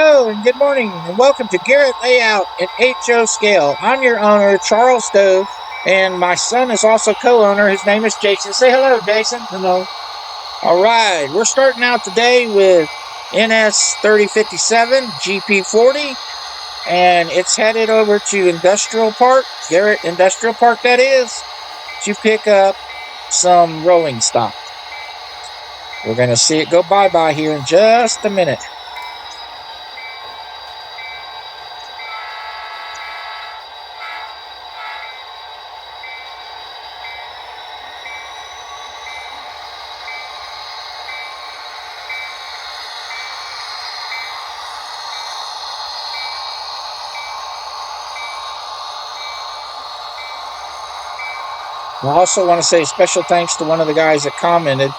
Hello and good morning and welcome to Garrett Layout at HO Scale. I'm your owner, Charles Stove, and my son is also co-owner. His name is Jason. Say hello, Jason. Hello. All right, we're starting out today with NS 3057 GP40, and it's headed over to Industrial Park, Garrett Industrial Park that is, to pick up some rolling stock. We're going to see it go bye-bye here in just a minute. I also want to say special thanks to one of the guys that commented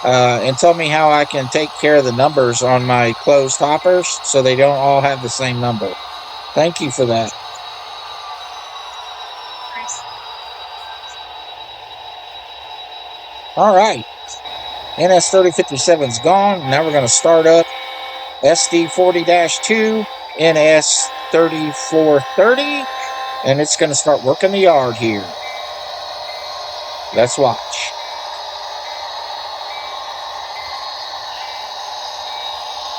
and told me how I can take care of the numbers on my closed hoppers so they don't all have the same number. Thank you for that. All right. NS 3057's gone. Now we're going to start up SD 40-2 NS 3430, and it's going to start working the yard here. Let's watch.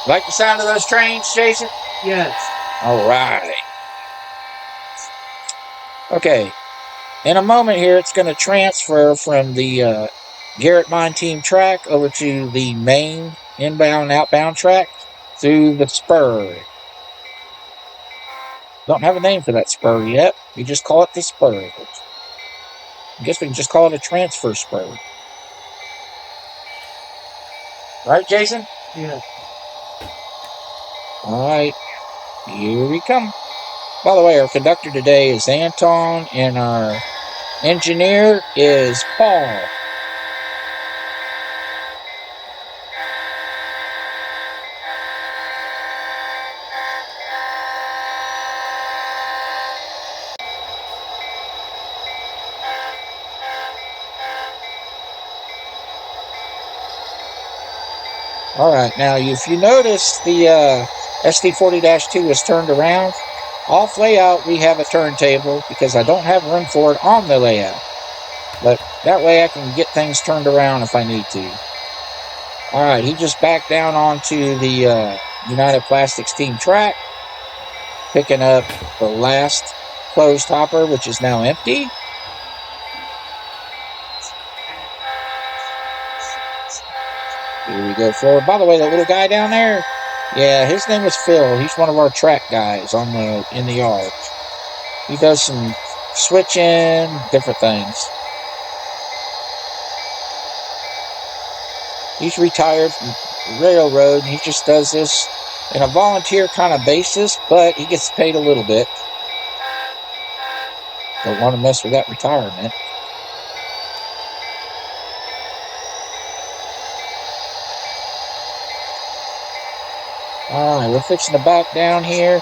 Like the sound of those trains, Jason? Yes. All right. Okay. In a moment here, it's going to transfer from the Garrett Mine Team track over to the main inbound and outbound track through the spur. Don't have a name for that spur yet. We just call it the spur. I guess we can just call it a transfer spur. Right, Jason? Yeah. All right. Here we come. By the way, our conductor today is Anton, and our engineer is Paul. All right, now if you notice the SD40-2 is turned around. Off layout, we have a turntable because I don't have room for it on the layout. But that way I can get things turned around if I need to. All right, he just backed down onto the United Plastics team track, picking up the last closed hopper, which is now empty. Here we go forward. By the way, the little guy down there, yeah, his name is Phil. He's one of our track guys in the yard. He does some switching, different things. He's retired from railroad, and he just does this in a volunteer kind of basis, but he gets paid a little bit. Don't want to mess with that retirement. All right, we're fixing to back down here.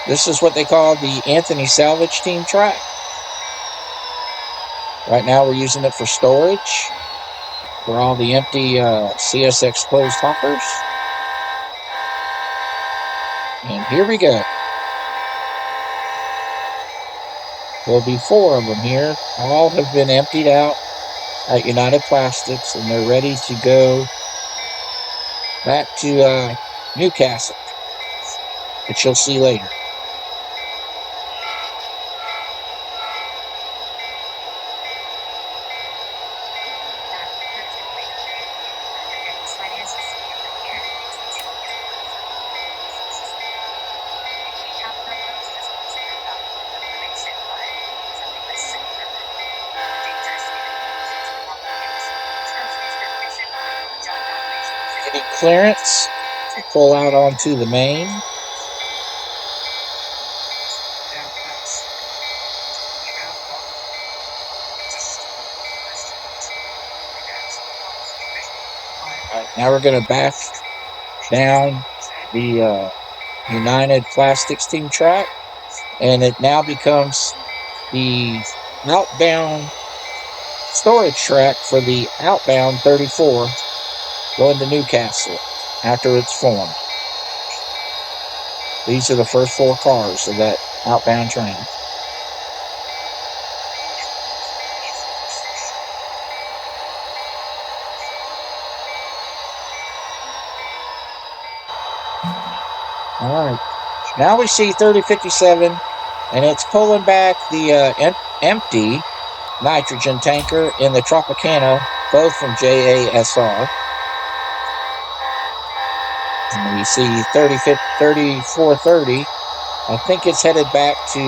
This is what they call the Anthony Salvage Team track. Right now we're using it for storage for all the empty CSX closed hoppers. And here we go. There'll be 4 of them here. All have been emptied out at United Plastics, and they're ready to go back to Newcastle, which you'll see later. Getting clearance to pull out onto the main. All right, now we're going to back down the United Plastics team track, and it now becomes the outbound storage track for the outbound 34 going to Newcastle after it's formed. These are the first 4 cars of that outbound train. All right. Now we see 3057, and it's pulling back the empty nitrogen tanker in the Tropicana, both from JASR. And you see 3430. I think it's headed back to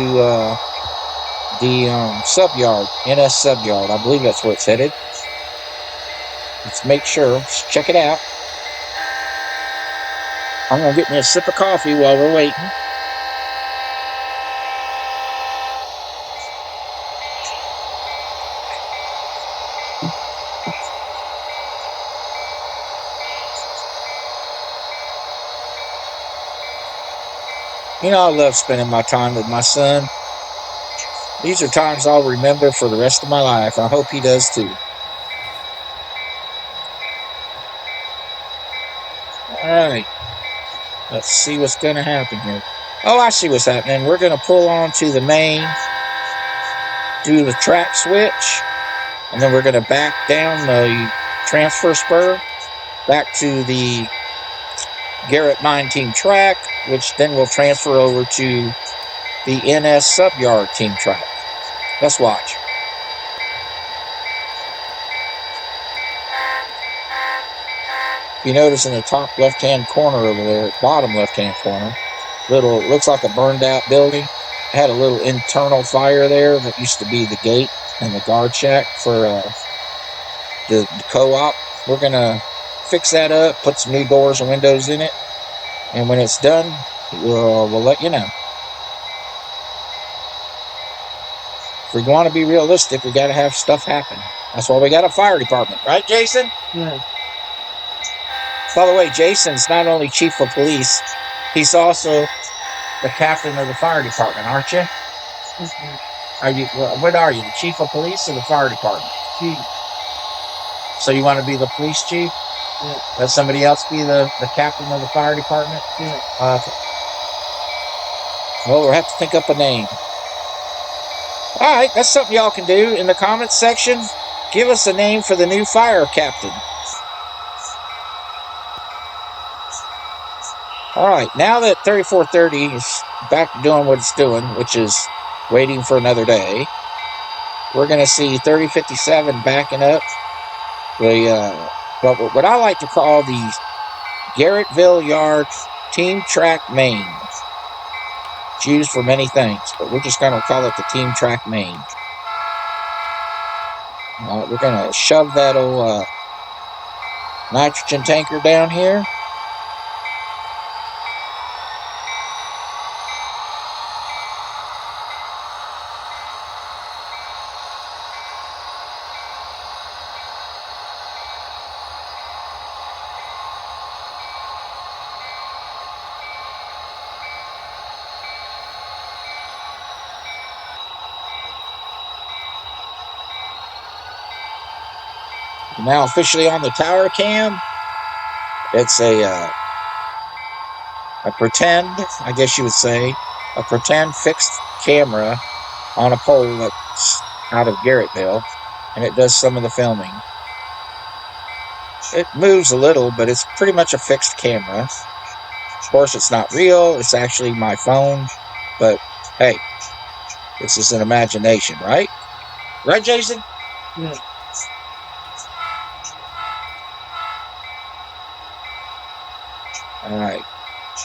the subyard, NS subyard. I believe that's where it's headed. Let's make sure. Let's check it out. I'm going to get me a sip of coffee while we're waiting. You know, I love spending my time with my son. These are times I'll remember for the rest of my life. I hope he does too. All right. Let's see what's going to happen here. Oh, I see what's happening. We're going to pull onto the main, do the track switch, and then we're going to back down the transfer spur back to the Garrett 9 team track, which then will transfer over to the NS subyard team track. Let's watch. If you notice in the top left-hand corner over there, bottom left-hand corner, looks like a burned out building. Had a little internal fire there that used to be the gate and the guard shack for the co-op. We're going to fix that up, put some new doors and windows in it, and when it's done, we'll let you know. If we want to be realistic, we got to have stuff happen. That's why we got a fire department, right, Jason? Yeah. By the way, Jason's not only chief of police, he's also the captain of the fire department, aren't you? Mm-hmm. What are you, the chief of police or the fire department? Chief. So you want to be the police chief? Yeah. Let somebody else be the captain of the fire department? Yeah. Well, we'll have to think up a name. All right, that's something y'all can do in the comments section. Give us a name for the new fire captain. All right, now that 3430 is back to doing what it's doing, which is waiting for another day, we're going to see 3057 backing up what I like to call the Garrettville Yard Team Track Main. It's used for many things, but we're just going to call it the Team Track Main. We're going to shove that old nitrogen tanker down here. Now officially on the tower cam. It's a pretend, I guess you would say, a pretend fixed camera on a pole that's out of Garrettville, and it does some of the filming. It moves a little, but it's pretty much a fixed camera. Of course, it's not real. It's actually my phone, but hey, this is an imagination, right? Right, Jason? Yeah. All right.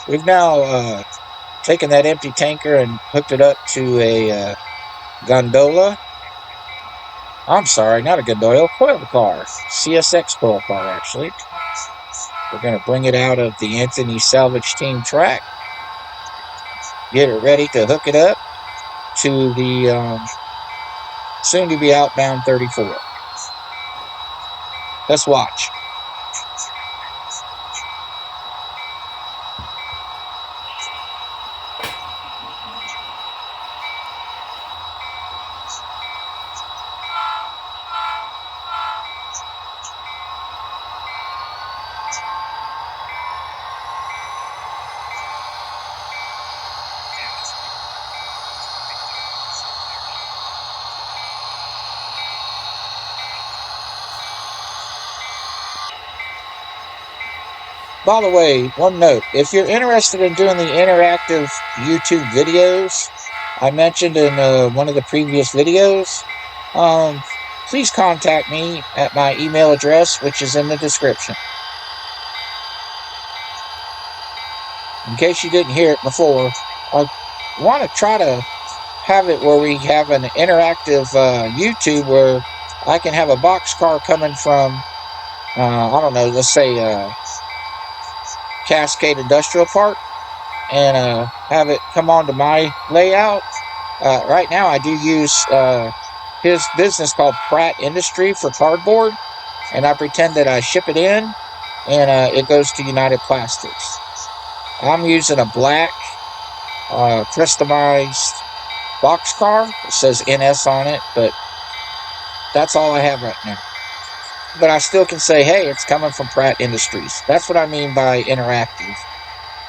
We've now taken that empty tanker and hooked it up to a gondola. I'm sorry, not a gondola, coil car. CSX coil car, actually. We're going to bring it out of the Anthony Salvage Team track. Get it ready to hook it up to the soon-to-be outbound 34. Let's watch. By the way, one note, if you're interested in doing the interactive YouTube videos I mentioned in one of the previous videos, please contact me at my email address, which is in the description. In case you didn't hear it before, I want to try to have it where we have an interactive YouTube where I can have a boxcar coming from, I don't know, let's say Cascade Industrial Park, and have it come onto my layout. Right now I do use his business called Pratt Industry for cardboard, and I pretend that I ship it in, and it goes to United Plastics. I'm using a black customized boxcar. It says NS on it, but that's all I have right now. But I still can say, hey, it's coming from Pratt Industries. That's what I mean by interactive.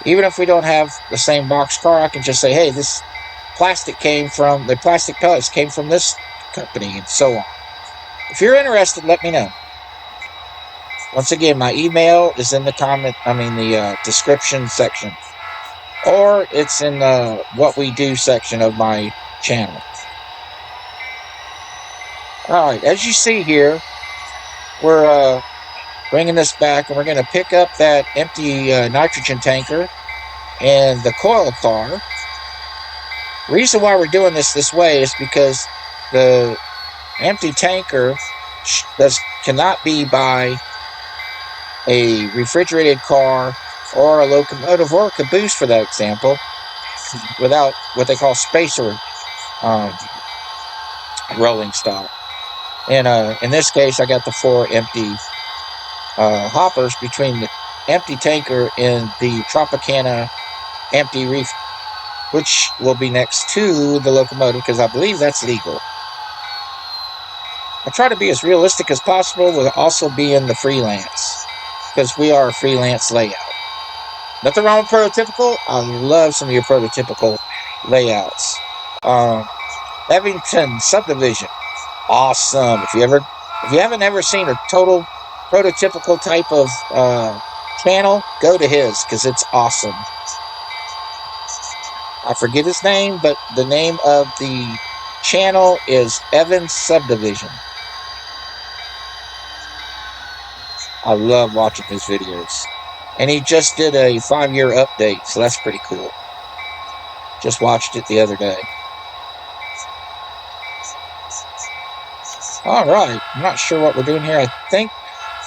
Even if we don't have the same boxcar, I can just say, hey, this plastic pellets came from this company, and so on. If you're interested, let me know. Once again, my email is in the description section, or it's in the what we do section of my channel. All right, as you see here, we're bringing this back, and we're going to pick up that empty nitrogen tanker and the coil car. Reason why we're doing this way is because the empty tanker cannot be by a refrigerated car or a locomotive or a caboose, for that example, without what they call spacer rolling stock. And in this case, I got the 4 empty hoppers between the empty tanker and the Tropicana empty reef, which will be next to the locomotive because I believe that's legal. I try to be as realistic as possible with also being the freelance, because we are a freelance layout. Nothing wrong with prototypical. I love some of your prototypical layouts. Evington Subdivision, awesome. If you haven't ever seen a total prototypical type of channel, go to his, because it's awesome. I forget his name, but the name of the channel is Evans Subdivision. I love watching his videos. And he just did a 5-year update, so that's pretty cool. Just watched it the other day. Alright, I'm not sure what we're doing here. I think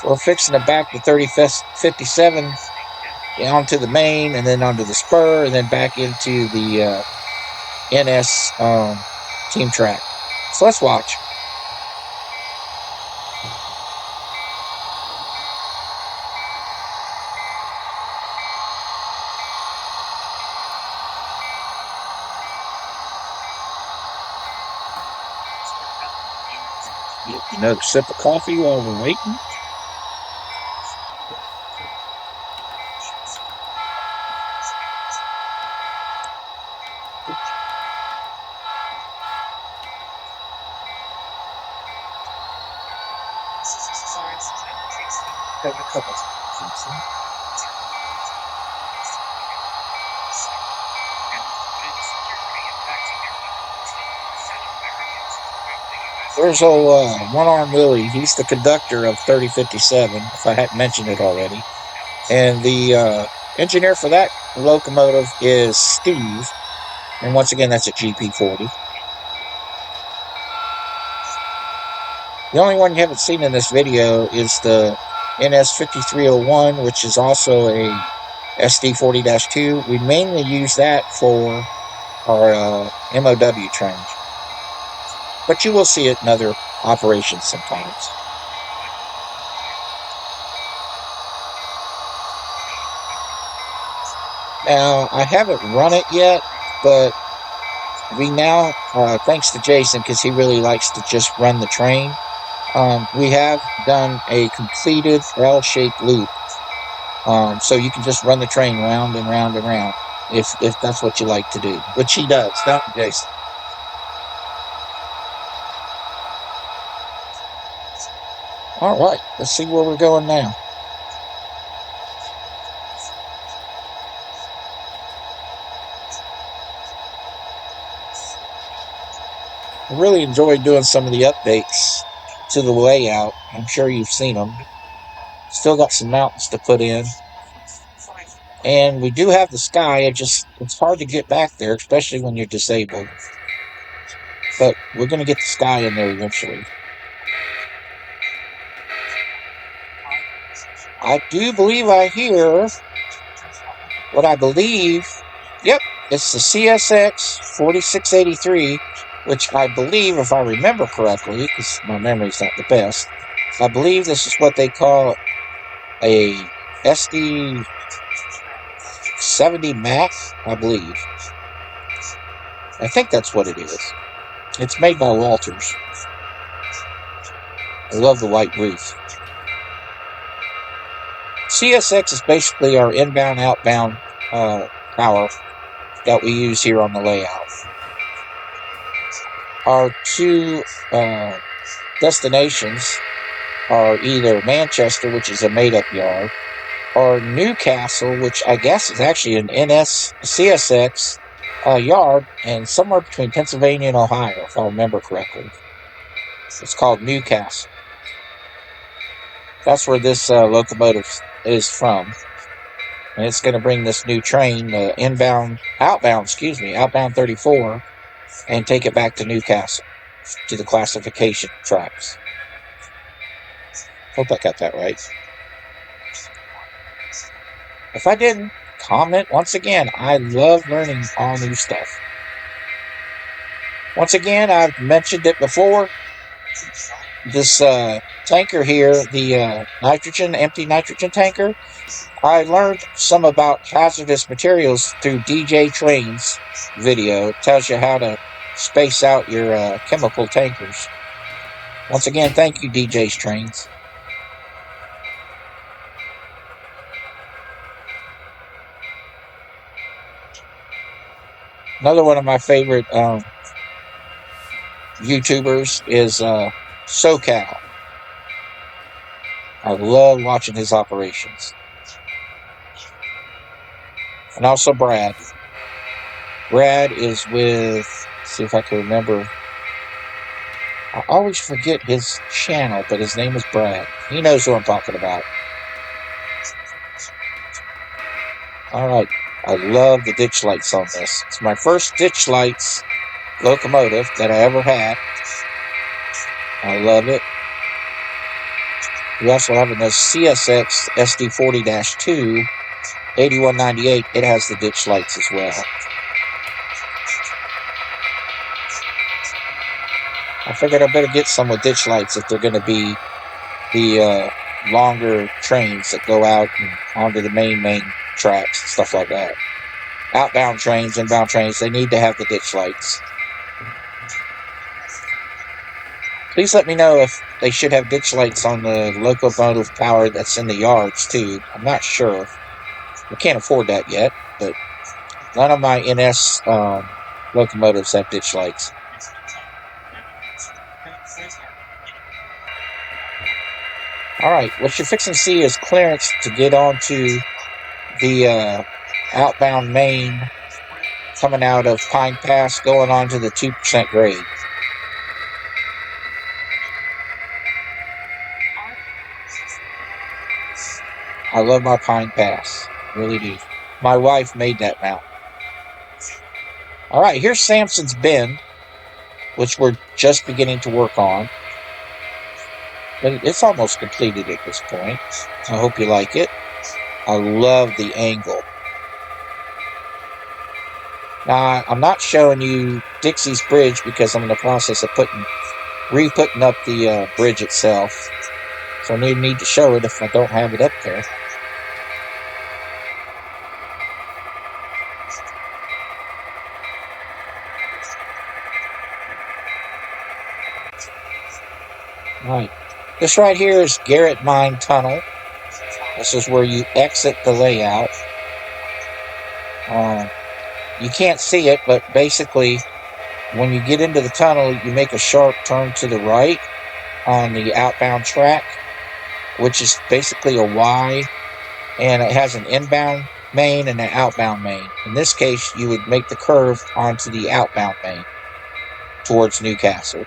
we're fixing to back the 3057 onto the main, and then onto the spur, and then back into the NS team track. So let's watch. Get another sip of coffee while we're waiting. Have a couple. There's old One-Arm Willie. He's the conductor of 3057, if I hadn't mentioned it already. And the engineer for that locomotive is Steve. And once again, that's a GP40. The only one you haven't seen in this video is the NS5301, which is also a SD40-2. We mainly use that for our MOW trains, but you will see it in other operations sometimes. Now, I haven't run it yet, but we now, thanks to Jason, because he really likes to just run the train, we have done a completed L-shaped loop. So you can just run the train round and round and round, if that's what you like to do, which he does, don't you, Jason? All right, let's see where we're going now. I really enjoyed doing some of the updates to the layout. I'm sure you've seen them. Still got some mountains to put in. And we do have the sky. It's hard to get back there, especially when you're disabled. But we're going to get the sky in there eventually. I do believe I hear what I believe. Yep, it's the CSX 4683, which I believe, if I remember correctly, because my memory's not the best, I believe this is what they call a SD 70 Max, I believe. I think that's what it is. It's made by Walters. I love the white roof. CSX is basically our inbound, outbound power that we use here on the layout. Our two destinations are either Manchester, which is a made-up yard, or Newcastle, which I guess is actually an CSX yard, and somewhere between Pennsylvania and Ohio, if I remember correctly. It's called Newcastle. That's where this locomotive is from. And it's going to bring this new train, outbound 34, and take it back to Newcastle, to the classification tracks. Hope I got that right. If I didn't, comment once again. I love learning all new stuff. Once again, I've mentioned it before. This tanker here, the empty nitrogen tanker, I learned some about hazardous materials through DJ Train's video. It tells you how to space out your chemical tankers. Once again, thank you, DJ's Trains. Another one of my favorite YouTubers is SoCal. I love watching his operations. And also Brad. Brad is with, let's see if I can remember. I always forget his channel, but his name is Brad. He knows who I'm talking about. Alright, I love the ditch lights on this. It's my first ditch lights locomotive that I ever had. I love it. We also have a CSX SD40-2 8198. It has the ditch lights as well. I figured I better get some with ditch lights if they're going to be the longer trains that go out and onto the main tracks and stuff like that. Outbound trains, inbound trains, they need to have the ditch lights. Please let me know if they should have ditch lights on the locomotive power that's in the yards too. I'm not sure. I can't afford that yet, but none of my NS locomotives have ditch lights. Alright, what you're fixing to see is clearance to get onto the outbound main coming out of Pine Pass, going on to the 2% grade. I love my Pine Pass. Really do. My wife made that mountain. Alright, here's Sampson's Bend, which we're just beginning to work on. But it's almost completed at this point. I hope you like it. I love the angle. Now, I'm not showing you Dixie's Bridge because I'm in the process of re-putting up the bridge itself. So I need to show it if I don't have it up there. Right. This right here is Garrett Mine Tunnel. This is where you exit the layout. You can't see it, but basically, when you get into the tunnel, you make a sharp turn to the right on the outbound track, which is basically a Y, and it has an inbound main and an outbound main. In this case, you would make the curve onto the outbound main. towards Newcastle.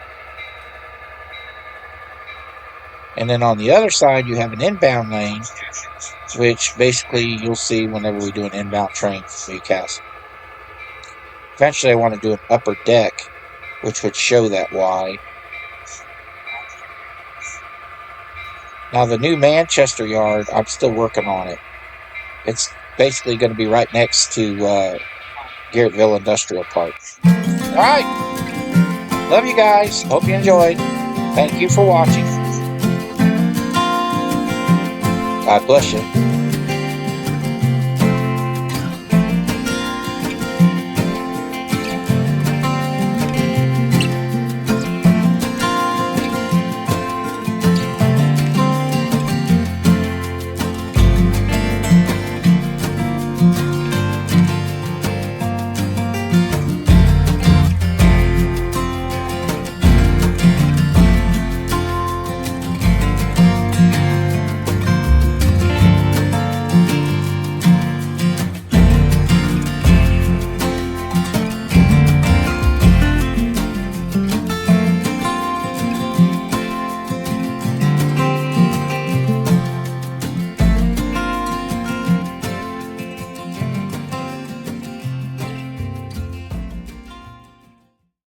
And then on the other side, you have an inbound lane, which basically you'll see whenever we do an inbound train from Newcastle. Eventually, I want to do an upper deck, which would show that Y. Now, the new Manchester yard, I'm still working on it. It's basically going to be right next to Garrettville Industrial Park. All right. Love you guys. Hope you enjoyed. Thank you for watching. God bless you.